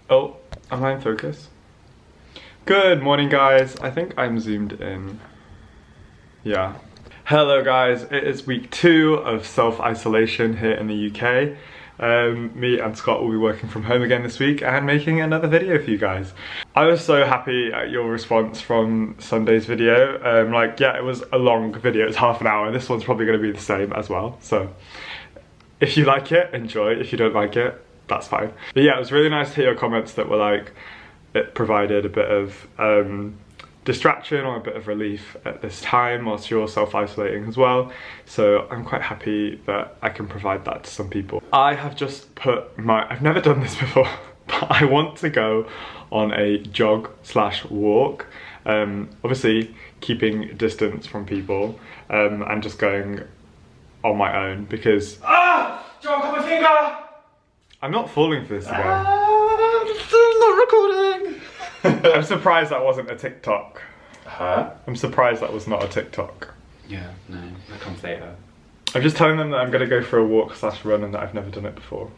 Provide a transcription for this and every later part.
Oh, am I in focus? Good morning, guys. I think I'm zoomed in. Yeah. Hello, guys. It is week 2 of self-isolation here in the UK. Me and Scott will be working from home again this week and making another video for you guys. I was so happy at your response from Sunday's video. Yeah, it was a long video. It's half an hour. This one's probably going to be the same as well. So if you like it, enjoy. If you don't like it, that's fine. But yeah, it was really nice to hear your comments that were like, it provided a bit of distraction or a bit of relief at this time whilst you're self-isolating as well. So I'm quite happy that I can provide that to some people. I have just put I've never done this before, but I want to go on a jog/walk. Obviously keeping distance from people and just going on my own because John, got my finger! I'm not falling for this again. I'm not recording! I'm surprised that wasn't a TikTok. Huh? I'm surprised that was not a TikTok. Yeah, no, that comes later. I'm just telling them that I'm gonna go for a walk/run and that I've never done it before.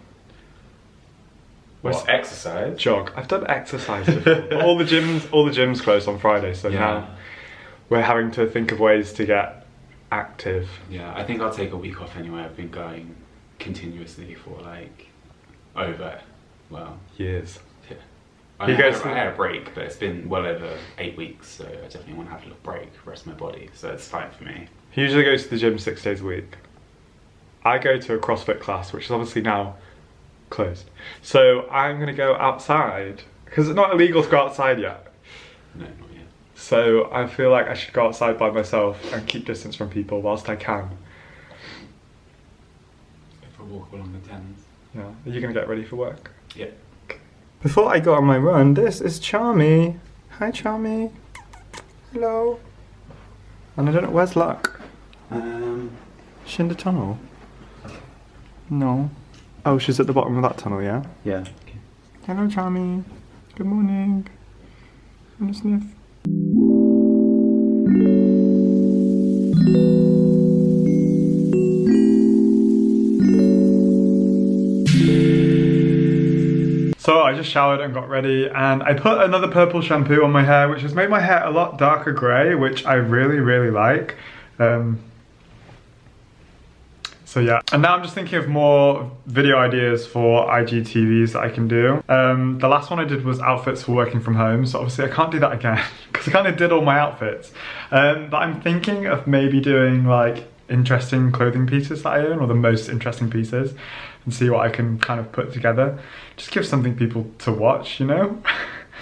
What, exercise? Jog. I've done exercise before. But all the gyms closed on Friday, so now we're having to think of ways to get active. Yeah, I think I'll take a week off anyway. I've been going continuously for like Years. Yeah. I had a break, but it's been well over 8 weeks, so I definitely want to have a little break, rest my body, so it's fine for me. He usually goes to the gym 6 days a week. I go to a CrossFit class, which is obviously now closed. So I'm gonna go outside, because it's not illegal to go outside yet. No, not yet. So I feel like I should go outside by myself and keep distance from people whilst I can. If I walk along the Thames. Yeah. Are you gonna get ready for work? Yeah. Before I go on my run, this is Charmy. Hi, Charmy. Hello. And I don't know, where's Luck? She's in the tunnel? No. Oh, she's at the bottom of that tunnel, yeah? Yeah. Okay. Hello, Charmy. Good morning. Want to sniff? So I just showered and got ready and I put another purple shampoo on my hair, which has made my hair a lot darker grey, which I really, really like. So yeah, and now I'm just thinking of more video ideas for IGTVs that I can do. The last one I did was outfits for working from home, so obviously I can't do that again because I kind of did all my outfits. But I'm thinking of maybe doing like interesting clothing pieces that I own, or the most interesting pieces, and see what I can kind of put together. Just give something people to watch, you know?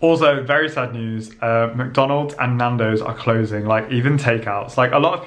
Also, very sad news, McDonald's and Nando's are closing, like even takeouts. Like a lot of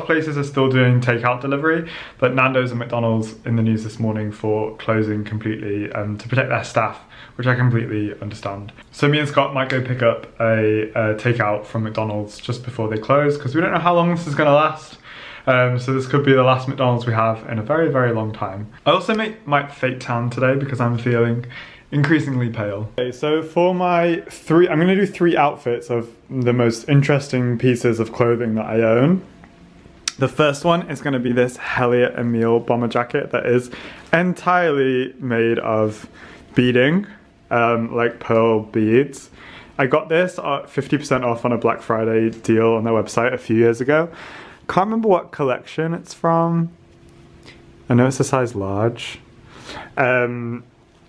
places are still doing takeout delivery, but Nando's and McDonald's in the news this morning for closing completely to protect their staff, which I completely understand. So me and Scott might go pick up a takeout from McDonald's just before they close, because we don't know how long this is gonna last. So this could be the last McDonald's we have in a very, very long time. I also might fake tan today because I'm feeling increasingly pale. Okay, so for my I'm gonna do 3 outfits of the most interesting pieces of clothing that I own. The first one is gonna be this Heliot Emil bomber jacket that is entirely made of beading, like pearl beads. I got this at 50% off on a Black Friday deal on their website a few years ago. Can't remember what collection it's from. I know it's a size large.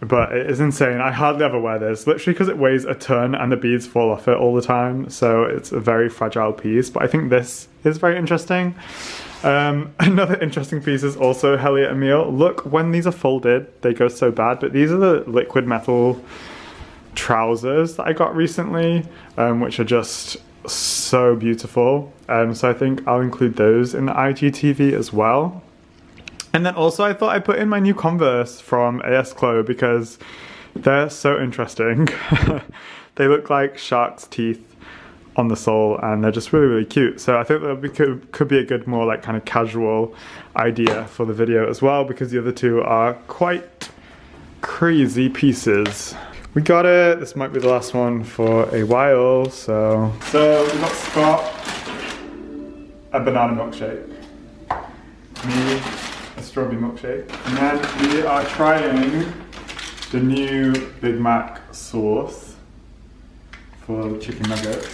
But it is insane. I hardly ever wear this, literally because it weighs a ton and the beads fall off it all the time. So it's a very fragile piece, but I think this is very interesting. Another interesting piece is also Heliot Emil. Look, when these are folded, they go so bad, but these are the liquid metal trousers that I got recently, which are just so beautiful. So I think I'll include those in the IGTV as well. And then also I thought I'd put in my new Converse from AS Clo because they're so interesting. They look like shark's teeth on the sole and they're just really, really cute. So I think that could be a good, more like kind of casual idea for the video as well, because the other two are quite crazy pieces. We got it. This might be the last one for a while. So we got Scott a banana milkshake, me a strawberry milkshake, and then we are trying the new Big Mac sauce for chicken nuggets.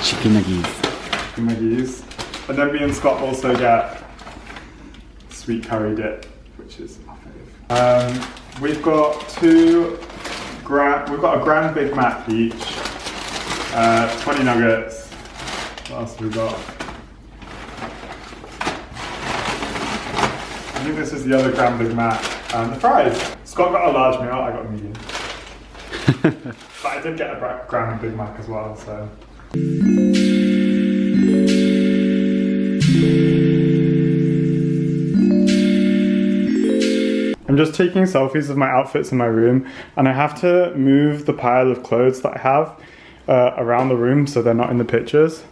Chicken nuggies. Chicken nuggies. And then me and Scott also get sweet curry dip, which is my fave. We've got we've got a grand Big Mac each, 20 nuggets. What else have we got? I think this is the other grand Big Mac. And the fries. Scott got a large meal, I got a medium. But I did get a grand Big Mac as well, so. I'm just taking selfies of my outfits in my room, and I have to move the pile of clothes that I have around the room so they're not in the pictures.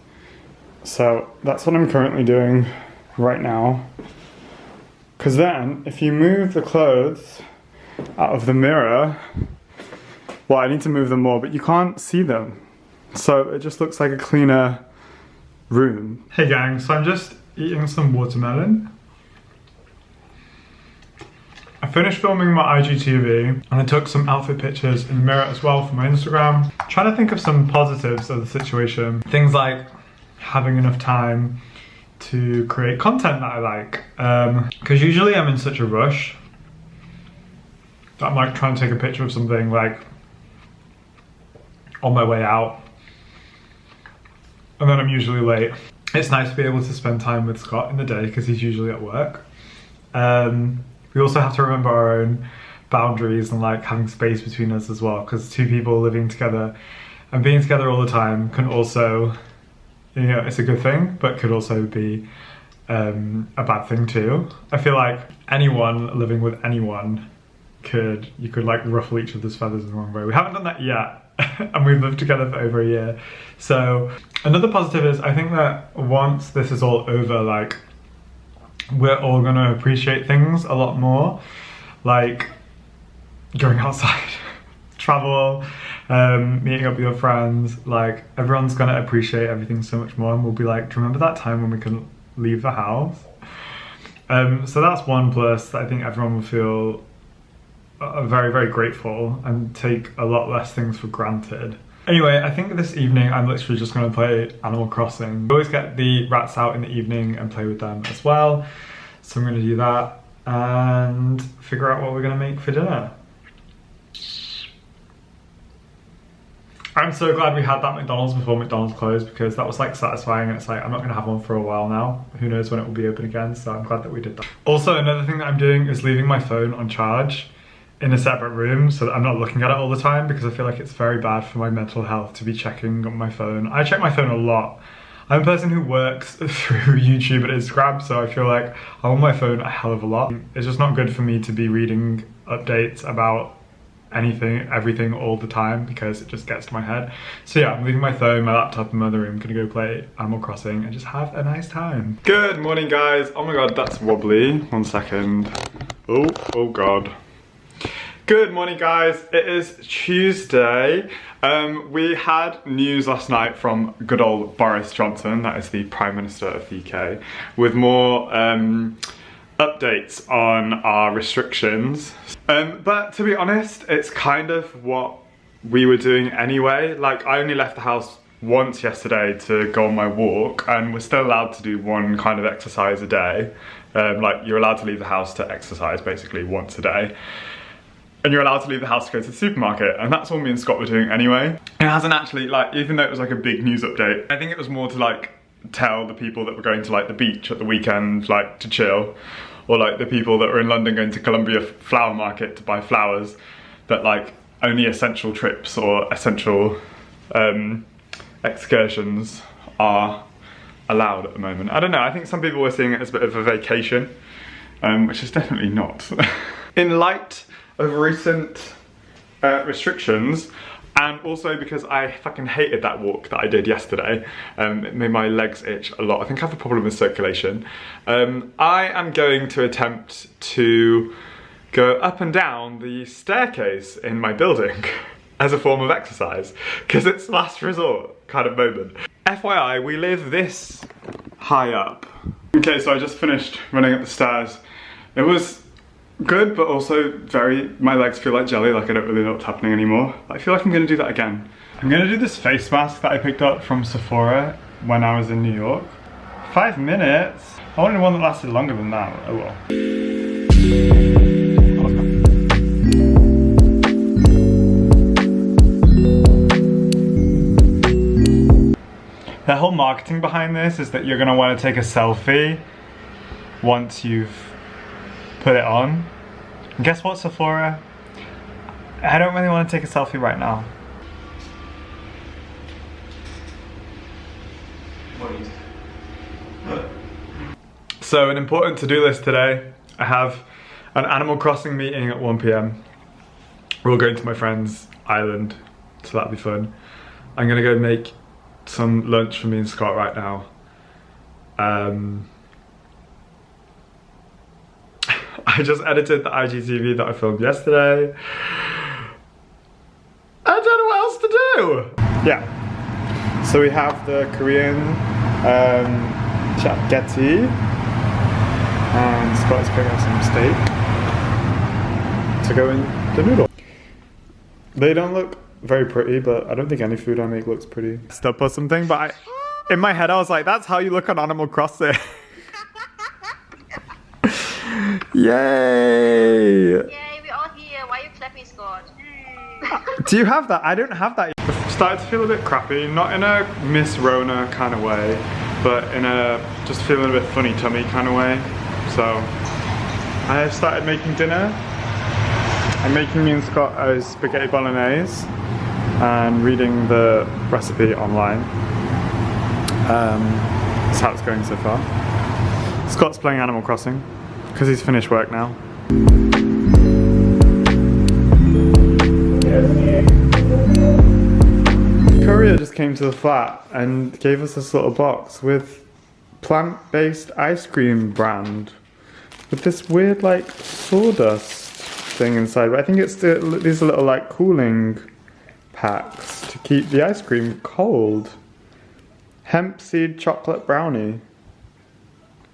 So that's what I'm currently doing right now. Because then, if you move the clothes out of the mirror, well, I need to move them more, but you can't see them. So it just looks like a cleaner room. Hey gang, so I'm just eating some watermelon. I finished filming my IGTV and I took some outfit pictures in the mirror as well for my Instagram. Trying to think of some positives of the situation. Things like having enough time to create content that I like. Because usually I'm in such a rush that I'm like trying to take a picture of something like on my way out. And then I'm usually late. It's nice to be able to spend time with Scott in the day because he's usually at work. We also have to remember our own boundaries and like having space between us as well, because two people living together and being together all the time can also, you know, it's a good thing, but could also be a bad thing too. I feel like anyone living with anyone you could like ruffle each other's feathers in the wrong way. We haven't done that yet, and we've lived together for over a year. So another positive is I think that once this is all over, like, we're all gonna appreciate things a lot more, like going outside, travel, meeting up with your friends. Like, everyone's gonna appreciate everything so much more, and we'll be like, do you remember that time when we couldn't leave the house? So that's one plus that I think everyone will feel very, very grateful and take a lot less things for granted. Anyway, I think this evening I'm literally just going to play Animal Crossing. I always get the rats out in the evening and play with them as well. So I'm going to do that and figure out what we're going to make for dinner. I'm so glad we had that McDonald's before McDonald's closed, because that was like satisfying, and it's like I'm not going to have one for a while now. Who knows when it will be open again, so I'm glad that we did that. Also, another thing that I'm doing is leaving my phone on charge in a separate room so that I'm not looking at it all the time, because I feel like it's very bad for my mental health to be checking my phone. I check my phone a lot. I'm a person who works through YouTube and Instagram, so I feel like I'm on my phone a hell of a lot. It's just not good for me to be reading updates about anything, everything all the time, because it just gets to my head. So yeah, I'm leaving my phone, my laptop in my other room, gonna go play Animal Crossing and just have a nice time. Good morning, guys. Oh my god, that's wobbly. 1 second. Oh god. Good morning, guys. It is Tuesday. We had news last night from good old Boris Johnson, that is the Prime Minister of the UK, with more updates on our restrictions. But to be honest, it's kind of what we were doing anyway. Like, I only left the house once yesterday to go on my walk, and we're still allowed to do one kind of exercise a day. Like, you're allowed to leave the house to exercise basically once a day. And you're allowed to leave the house to go to the supermarket, and that's all me and Scott were doing anyway. It hasn't actually, like, even though it was like a big news update, I think it was more to like tell the people that were going to like the beach at the weekend, like to chill, or like the people that were in London going to Columbia Flower Market to buy flowers, that like only essential trips or essential excursions are allowed at the moment. I don't know, I think some people were seeing it as a bit of a vacation, which is definitely not. In light of recent restrictions, and also because I fucking hated that walk that I did yesterday, it made my legs itch a lot. I think I have a problem with circulation. I am going to attempt to go up and down the staircase in my building as a form of exercise, because it's last resort kind of moment. FYI, we live this high up. Okay, so I just finished running up the stairs. It was good, but also my legs feel like jelly, like I don't really know what's happening anymore. I feel like I'm gonna do that again. I'm gonna do this face mask that I picked up from Sephora when I was in New York. 5 minutes? I wanted one that lasted longer than that. Oh well. The whole marketing behind this is that you're gonna want to take a selfie once you've put it on. And guess what, Sephora? I don't really want to take a selfie right now. So an important to-do list today. I have an Animal Crossing meeting at 1 PM. We're all going to my friend's island, so that'll be fun. I'm gonna go make some lunch for me and Scott right now. I just edited the IGTV that I filmed yesterday. I don't know what else to do. Yeah. So we have the Korean chapgeti, and Scott's picking up some steak to go in the noodle. They don't look very pretty, but I don't think any food I make looks pretty. Still put something, but in my head I was like, that's how you look on Animal Crossing. Yay! Yay, we're all here. Why are you clapping, Scott? Do you have that? I don't have that. I started to feel a bit crappy, not in a Miss Rona kind of way, but in a just feeling a bit funny tummy kind of way. So I started making dinner. I'm making me and Scott a spaghetti bolognese and reading the recipe online. That's how it's going so far. Scott's playing Animal Crossing because he's finished work now. Courier just came to the flat and gave us this little box with plant-based ice cream brand with this weird like sawdust thing inside. But I think it's these little like cooling packs to keep the ice cream cold. Hemp seed chocolate brownie.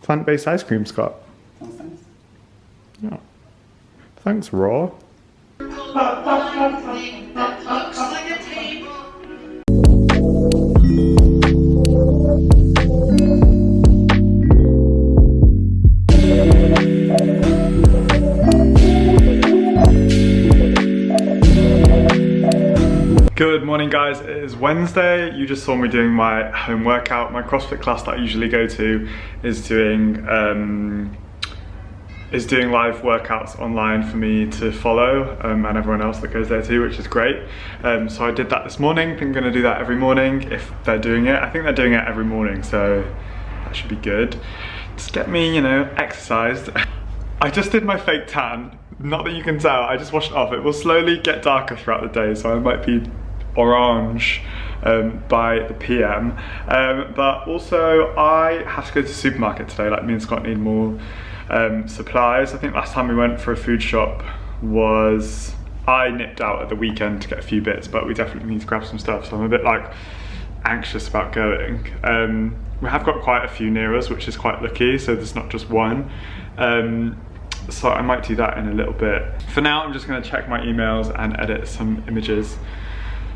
Plant-based ice cream, Scott. Thanks. Yeah. Thanks, Raw. Good morning, guys. It is Wednesday. You just saw me doing my home workout. My CrossFit class that I usually go to is doing live workouts online for me to follow, and everyone else that goes there too, which is great. So I did that this morning. I think I'm gonna do that every morning if they're doing it. I think they're doing it every morning, so that should be good. Just get me, you know, exercised. I just did my fake tan. Not that you can tell, I just washed it off. It will slowly get darker throughout the day, so I might be orange by the PM. But also I have to go to the supermarket today. Like, me and Scott need more supplies. I think last time we went for a food shop was, I nipped out at the weekend to get a few bits, but we definitely need to grab some stuff, so I'm a bit like anxious about going. We have got quite a few near us, which is quite lucky, so there's not just one. So I might do that in a little bit. For now, I'm just gonna check my emails and edit some images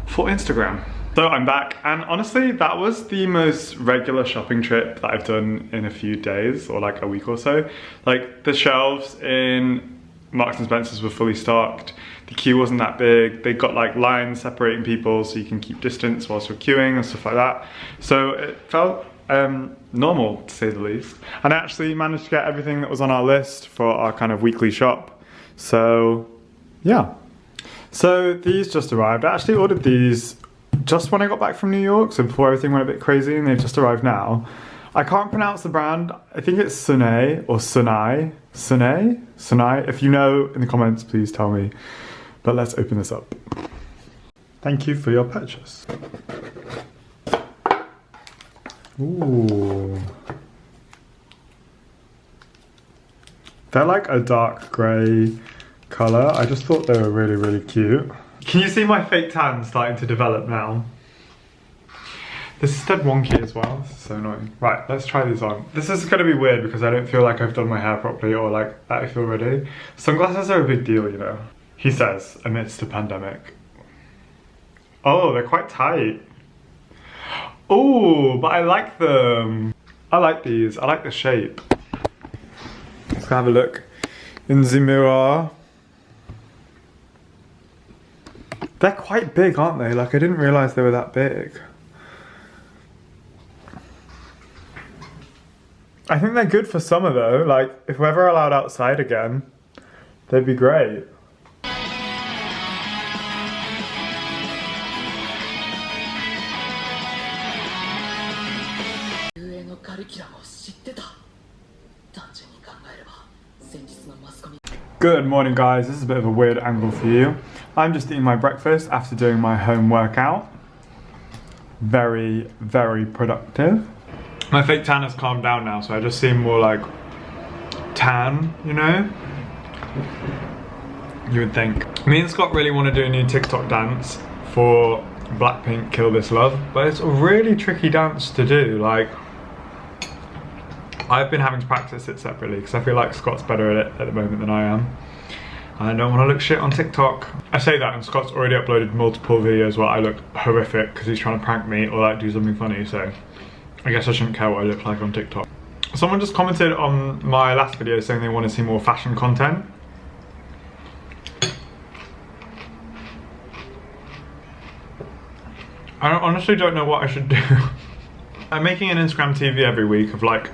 for Instagram. So I'm back, and honestly, that was the most regular shopping trip that I've done in a few days, or like a week or so. Like, the shelves in Marks and Spencer's were fully stocked. The queue wasn't that big. They got like lines separating people so you can keep distance whilst you're queuing and stuff like that. So it felt normal, to say the least. And I actually managed to get everything that was on our list for our kind of weekly shop. So yeah. So these just arrived. I actually ordered these just when I got back from New York, so before everything went a bit crazy, and they've just arrived now. I can't pronounce the brand. I think it's Sunay or Sunai. Sunai? If you know in the comments, please tell me. But let's open this up. Thank you for your purchase. Ooh. They're like a dark grey colour. I just thought they were really, really cute. Can you see my fake tan starting to develop now? This is dead wonky as well. This is so annoying. Right, let's try these on. This is gonna be weird because I don't feel like I've done my hair properly or like that I feel ready. Sunglasses are a big deal, you know. He says, amidst the pandemic. Oh, they're quite tight. Oh, but I like them. I like these. I like the shape. Let's have a look in the mirror. They're quite big, aren't they? Like, I didn't realise they were that big. I think they're good for summer though. Like, if we're ever allowed outside again, they'd be great. Good morning guys, this is a bit of a weird angle for you. I'm just eating my breakfast after doing my home workout. Very, very productive. My fake tan has calmed down now, so I just seem more like tan, you know? You would think. Me and Scott really want to do a new TikTok dance for Blackpink Kill This Love, but it's a really tricky dance to do. Like, I've been having to practice it separately because I feel like Scott's better at it at the moment than I am. I don't want to look shit on TikTok. I say that and Scott's already uploaded multiple videos where I look horrific because he's trying to prank me or like do something funny, so I guess I shouldn't care what I look like on TikTok. Someone just commented on my last video saying they want to see more fashion content. I honestly don't know what I should do. I'm making an Instagram TV every week of like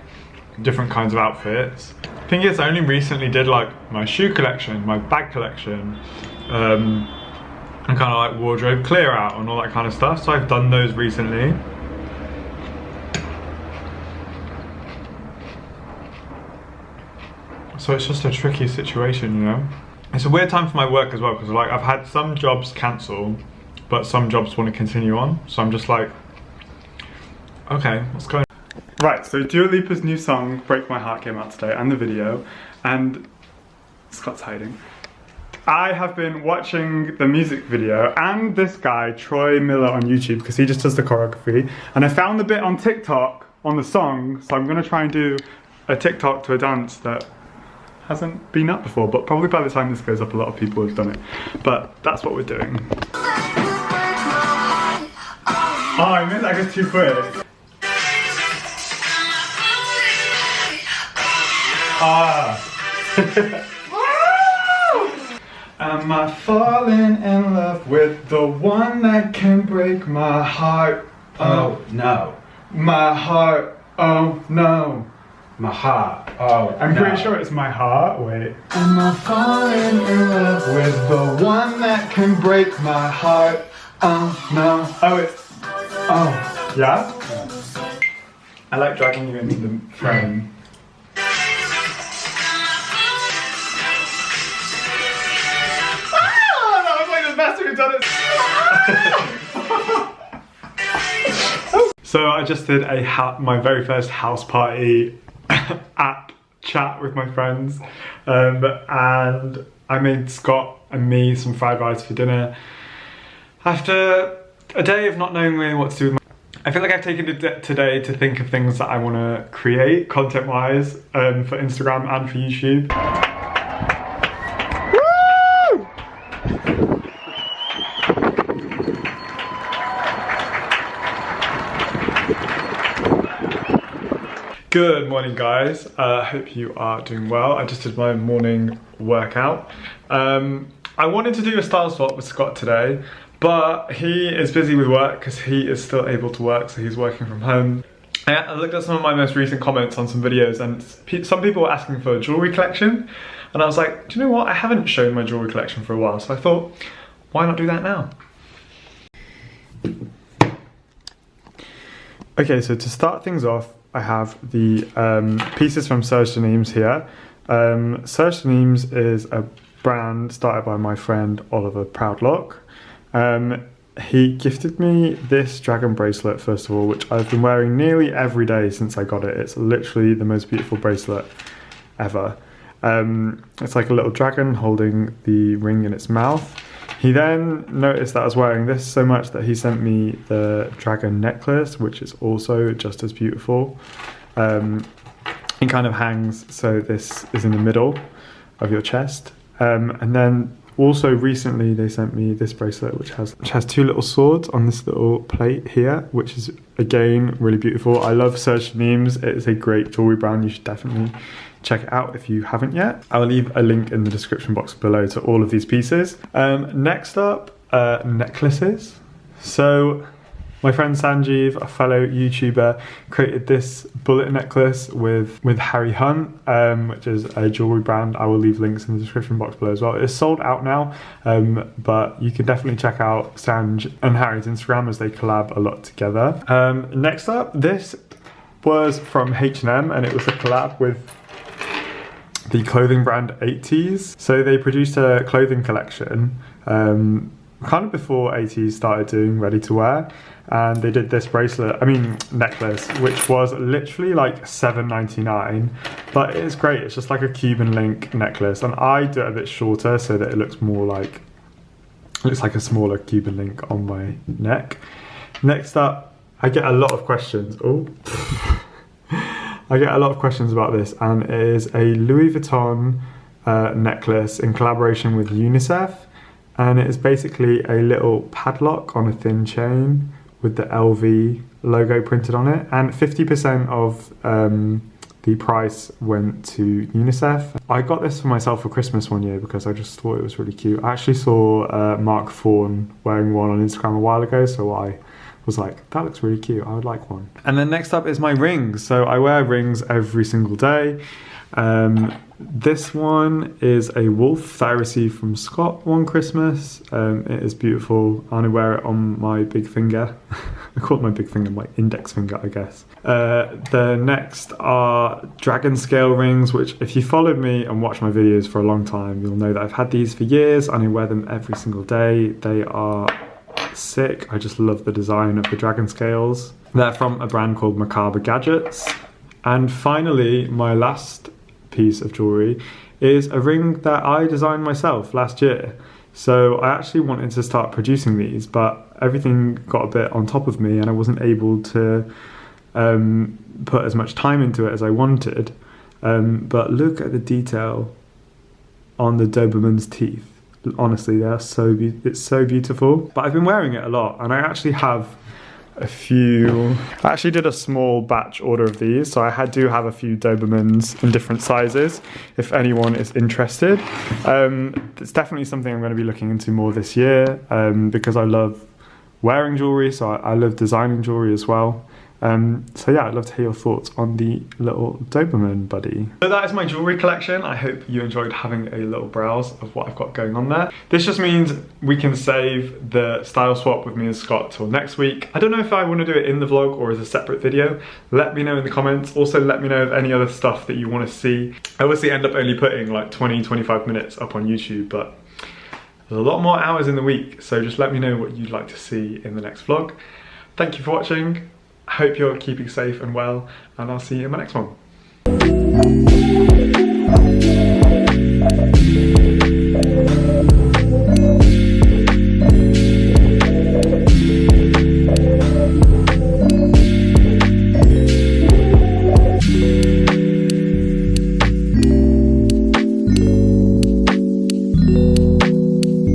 different kinds of outfits. The thing is, I only recently did like my shoe collection, my bag collection, and kind of like wardrobe clear out and all that kind of stuff. So I've done those recently. So it's just a tricky situation, you know? It's a weird time for my work as well because like I've had some jobs cancel, but some jobs want to continue on. So I'm just like, okay, what's going on? Right, so Dua Lipa's new song, Break My Heart, came out today, and the video, and Scott's hiding. I have been watching the music video and this guy, Troy Miller, on YouTube, because he just does the choreography, and I found the bit on TikTok on the song, so I'm going to try and do a TikTok to a dance that hasn't been up before, but probably by the time this goes up, a lot of people have done it. But that's what we're doing. Oh, I missed that, I guess too quick. Am I falling in love with the one that can break my heart? Oh no. My heart, oh no. My heart, oh I'm pretty sure it's my heart, wait. Am I falling in love with the one that can break my heart? Oh no. Oh, it's, oh, yeah? I like dragging you into the frame. Done it. So I just did my very first house party app chat with my friends, and I made Scott and me some fried rice for dinner. After a day of not knowing really what to do with I feel like I've taken today to think of things that I want to create content-wise for Instagram and for YouTube. Good morning guys, hope you are doing well. I just did my morning workout. I wanted to do a style swap with Scott today, but he is busy with work because he is still able to work, so he's working from home. I looked at some of my most recent comments on some videos and some people were asking for a jewellery collection, and I was like, do you know what, I haven't shown my jewellery collection for a while, so I thought, why not do that now? Okay, so to start things off, I have the pieces from Serge Denims here. Serge Denims is a brand started by my friend Oliver Proudlock. He gifted me this dragon bracelet, first of all, which I've been wearing nearly every day since I got it. It's literally the most beautiful bracelet ever. It's like a little dragon holding the ring in its mouth. He then noticed that I was wearing this so much that he sent me the dragon necklace, which is also just as beautiful. It kind of hangs, so this is in the middle of your chest. And then also recently they sent me this bracelet which has two little swords on this little plate here, which is again really beautiful. I love Serge Nimes. It is a great jewelry brand. You should definitely check it out if you haven't yet. I'll leave a link in the description box below to all of these pieces. Next up, necklaces. So my friend Sangiev, a fellow YouTuber, created this bullet necklace with Harry Hunt, which is a jewelry brand. I will leave links in the description box below as well. It's sold out now, but you can definitely check out Sanj and Harry's Instagram as they collab a lot together. Next up, this was from H&M, and it was a collab with the clothing brand 80s. So they produced a clothing collection kind of before 80s started doing ready to wear, and they did this necklace, which was literally like $7.99, but it's great. It's just like a Cuban link necklace, and I do it a bit shorter so that it looks more like, a smaller Cuban link on my neck. Next up, I get a lot of questions. I get a lot of questions about this, and it is a Louis Vuitton necklace in collaboration with UNICEF, and it is basically a little padlock on a thin chain with the LV logo printed on it, and 50% of the price went to UNICEF. I got this for myself for Christmas one year because I just thought it was really cute. I actually saw Mark Fawn wearing one on Instagram a while ago, so I was like, that looks really cute, I would like one. And then next up is my rings. So I wear rings every single day. This one is a wolf that I received from Scott one Christmas. It is beautiful. I only wear it on my big finger. I call it my big finger, my index finger, I guess. The next are dragon scale rings, which if you followed me and watched my videos for a long time, you'll know that I've had these for years and I wear them every single day. They are sick. I just love the design of the dragon scales. They're from a brand called Macabre Gadgets. And finally, my last piece of jewelry is a ring that I designed myself last year. So I actually wanted to start producing these, but everything got a bit on top of me and I wasn't able to put as much time into it as I wanted. But look at the detail on the Doberman's teeth. Honestly, it's so beautiful. But I've been wearing it a lot, and I actually have a few. I actually did a small batch order of these, so I do have a few Dobermans in different sizes if anyone is interested. It's definitely something I'm going to be looking into more this year, because I love wearing jewelry, so I love designing jewelry as well. So yeah, I'd love to hear your thoughts on the little Doberman buddy. So that is my jewelry collection. I hope you enjoyed having a little browse of what I've got going on there. This just means we can save the style swap with me and Scott till next week. I don't know if I want to do it in the vlog or as a separate video. Let me know in the comments. Also let me know of any other stuff that you want to see. I obviously end up only putting like 20-25 minutes up on YouTube, but there's a lot more hours in the week, so just let me know what you'd like to see in the next vlog. Thank you for watching. I hope you're keeping safe and well, and I'll see you in my next one.